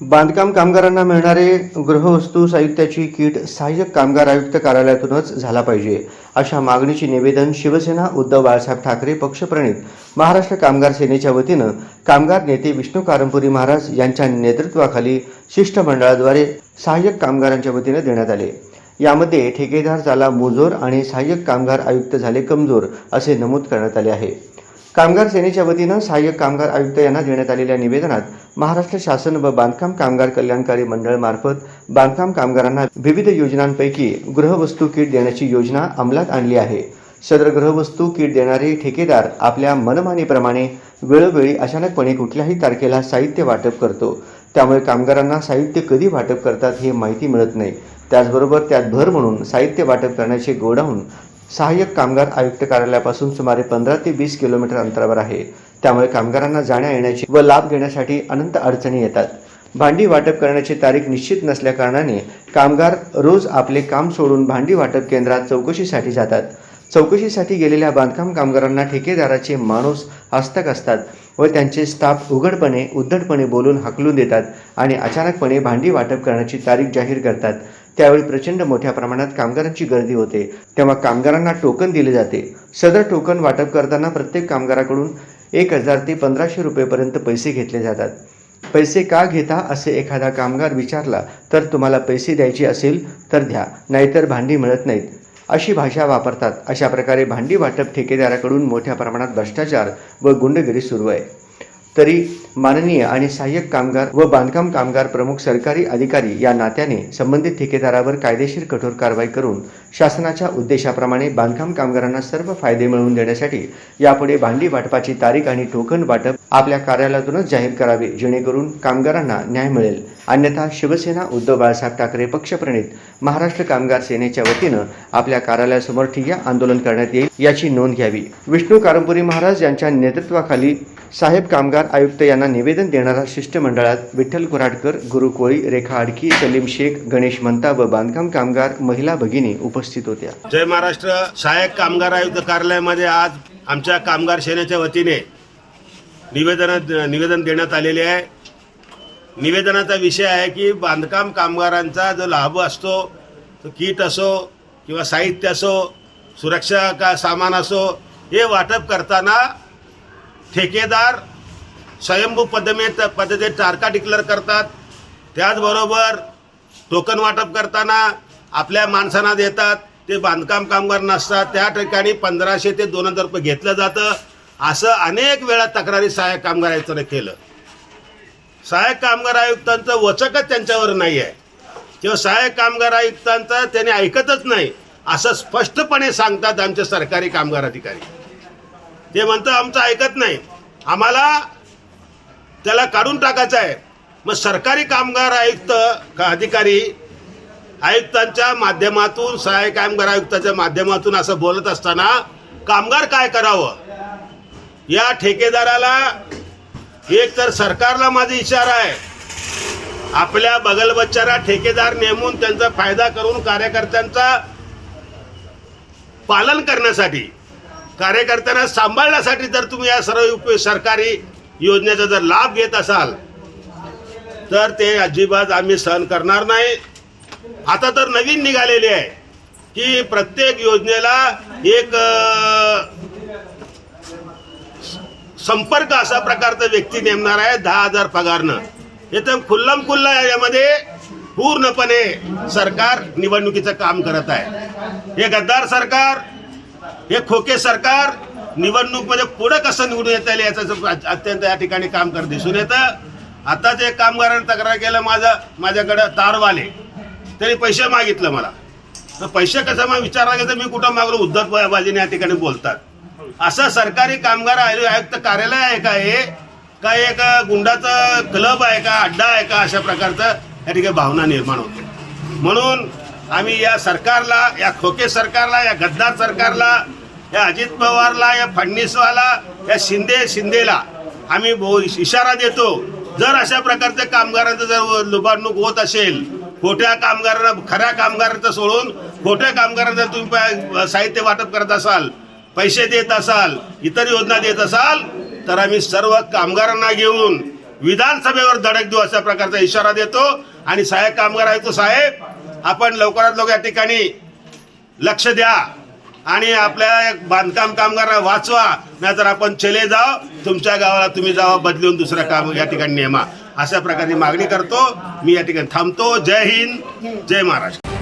बांधकाम कामगारांना मिळणारे गृहवस्तू साहित्याची किट सहाय्यक कामगार आयुक्त कार्यालयातूनच झाला पाहिजे अशा मागणीचे निवेदन शिवसेना उद्धव बाळासाहेब ठाकरे पक्षप्रणित महाराष्ट्र कामगार सेनेच्या वतीनं कामगार नेते विष्णू कारंपुरी महाराज यांच्या नेतृत्वाखाली शिष्टमंडळाद्वारे सहाय्यक कामगारांच्या वतीनं देण्यात आले। यामध्ये ठेकेदार झाला मुजोर आणि सहाय्यक कामगार आयुक्त झाले कमजोर असे नमूद करण्यात आले आहे। कामगार सेनेच्या वतीनं सहाय्यक कामगार आयुक्त यांना देण्यात आलेल्या निवेदनात महाराष्ट्र शासन व बांधकाम कामगार कल्याणकारी मंडळ मार्फत बांधकाम कामगारांना विविध योजनांपैकी गृहवस्तू किट देण्याची योजना अंमलात आणली आहे। सदर गृहवस्तू किट देणारे ठेकेदार आपल्या मनमानीप्रमाणे वेळोवेळी अचानकपणे कुठल्याही तारखेला साहित्य वाटप करतो, त्यामुळे कामगारांना साहित्य कधी वाटप करतात हे माहिती मिळत नाही। त्याचबरोबर त्यात भर म्हणून साहित्य वाटप करण्याचे गोडाऊन सहाय्यक कामगार आयुक्त कार्यालयापासून सुमारे 15 ते 20 किलोमीटर अंतरावर आहे, त्यामुळे कामगारांना जाण्या येण्याची व लाभ घेण्यासाठी अनंत अडचणी येतात। भांडी वाटप करण्याची तारीख निश्चित नसल्याकारणाने कामगार रोज आपले काम सोडून भांडी वाटप केंद्रात चौकशीसाठी जातात। चौकशीसाठी गेलेल्या बांधकाम कामगारांना ठेकेदाराचे माणूस हस्तक असतात व त्यांचे स्टाफ उद्धटपणे बोलून हाकलून देतात आणि अचानकपणे भांडी वाटप करण्याची तारीख जाहीर करतात। त्यावेळी प्रचंड मोठ्या प्रमाणात कामगारांची गर्दी होते, तेव्हा कामगारांना टोकन दिले जाते। सदर टोकन वाटप करताना प्रत्येक कामगाराकडून 1000 ते 1500 रुपयेपर्यंत पैसे घेतले जातात। पैसे का घेता असे एखादा कामगार विचारला तर तुम्हाला पैसे द्यायचे असेल तर द्या, नाहीतर भांडी मिळत नाहीत अशी भाषा वापरतात। अशा प्रकारे भांडी वाटप ठेकेदाराकडून मोठ्या प्रमाणात भ्रष्टाचार व गुंडगिरी सुरू आहे। तरी माननीय आणि सहाय्यक कामगार व बांधकाम कामगार प्रमुख सरकारी अधिकारी या नात्याने संबंधित ठेकेदारावर कायदेशीर कठोर कारवाई करून शासनाच्या उद्देशाप्रमाणे बांधकाम कामगारांना सर्व फायदे मिळवून देण्यासाठी यापुढे भांडी वाटपाची तारीख आणि टोकन वाटप आपल्या कार्यालयातूनच जाहीर करावे, जेणेकरून कामगारांना न्याय मिळेल। अन्यथा शिवसेना उद्धव बाळासाहेब ठाकरे पक्षप्रणित महाराष्ट्र कामगार सेनेच्या वतीनं आपल्या कार्यालयासमोर ठिय्या आंदोलन करण्यात येईल, याची नोंद घ्यावी। विष्णू कारंपुरी महाराज यांच्या नेतृत्वाखाली साहेब कामगार आयुक्त यांना निवेदन देणारा शिष्टमंडळात विठ्ठल कुऱ्हाडकर, गुरु कोळी, रेखा आडकी, सलीम शेख, गणेश मंता व बांधकाम कामगार महिला भगिनी उपस्थित होत्या। जय महाराष्ट्र। सहाय्यक कामगार आयुक्त कार्यालयामध्ये आज आमच्या कामगार सेनेच्या वतीने निवेदन देण्यात आलेले आहे। निवेदनाचा विषय आहे की बांधकाम कामगारांचा जो लाभ असतो, तो किट असो किंवा साहित्य असो, सुरक्षा का सामान असो, हे वाटप करताना ठेकेदार स्वयंभू पद्धतीने तारखा डिक्लेअर करतात। त्याचबरोबर टोकन वाटप करताना आपल्या माणसांना देतात, ते बांधकाम कामगार नसतात, त्या ठिकाणी 1500 ते 2000 रुपये घेतलं जातं। असं अनेक वेळा तक्रारी सहाय्यक कामगार आयुक्तांनी केलं। सहाय्यक कामगार आयुक्तांचं वचकच त्यांच्यावर नाही आहे किंवा सहाय्यक कामगार आयुक्तांचं त्यांनी ऐकतच नाही असं स्पष्टपणे सांगतात आमचे सरकारी कामगार अधिकारी। ते म्हणतात आमचं ऐकत नाही, आम्हाला त्याला काढून टाकायचं आहे। मग सरकारी कामगार आयुक्त अधिकारी आयुक्तांच्या माध्यमातून सहाय्यक कामगार आयुक्ताच्या माध्यमातून असं बोलत असताना कामगार काय करावं? या ठेकेदाराला एक तर सरकारला माझा इशारा आहे, आपल्या बगलबच्चाला ठेकेदार नेमून त्यांचा फायदा करून कार्यकर्त्यांचा पालन करण्यासाठी, कार्यकर्त्यांना सांभाळण्यासाठी जर तुम्ही या सर्व सरकारी योजनेचा जर लाभ घेत असाल तर ते अजिबात आम्ही सहन करणार नाही। आता तर नवीन निघालेले आहे की प्रत्येक योजनेला एक संपर्क अशा प्रकारचा व्यक्ती नेमणार आहे 10,000 पगारनं। हे तर खुल्लम-खुल्ला यामध्ये पूर्णपणे सरकार निवडणुकीचं काम करत आहे। हे गद्दार सरकार, हे खोके सरकार निवडणूकमध्ये पुढे कसं निवडून येता येईल याचं अत्यंत या ठिकाणी काम करत दिसून येतं। आताच एक कामगारांनी तक्रार केलं, माझ्याकडे तारवाले त्यांनी पैसे मागितलं मला, तर पैसे कसं मग विचारला गेलं मी कुठं मागलो, उद्धटबाजीने या ठिकाणी बोलतात। असं सरकारी कामगार आयुक्त कार्यालय आहे का हे? का एक गुंडाचा क्लब आहे का, अड्डा आहे का? अशा प्रकारचं या ठिकाणी भावना निर्माण होते। म्हणून आम्ही या सरकारला, या खोके सरकारला, या गद्दार सरकारला, या अजित पवारला, या फडणवीसवाला, या शिंदेला आम्ही इशारा देतो, जर अशा प्रकारच्या कामगारांचं जर लुबाडणूक होत असेल, खोट्या कामगारांना खऱ्या कामगारांचं सोडून खोट्या कामगारांना तुम्ही साहित्य वाटप करत असाल, पैसे देत असाल, इतर योजना देत असाल, तर आम्ही सर्व कामगारांना घेऊन विधानसभेवर धडक देऊ अशा प्रकारचा इशारा देतो. आणि सहाय्यक कामगार आयुक्त साहेब, आपण लवकरात लवकर या ठिकाणी लक्ष द्या आणि आपल्या बांधकाम कामगारांना वाचवा, नाहीतर आपण चले जाओ, तुमच्या गावाला तुम्ही जावा, बदलून दुसऱ्या काम या ठिकाणी नेमा, अशा प्रकारची मागणी करतो. मी या ठिकाणी थांबतो. जय हिंद, जय महाराष्ट्र.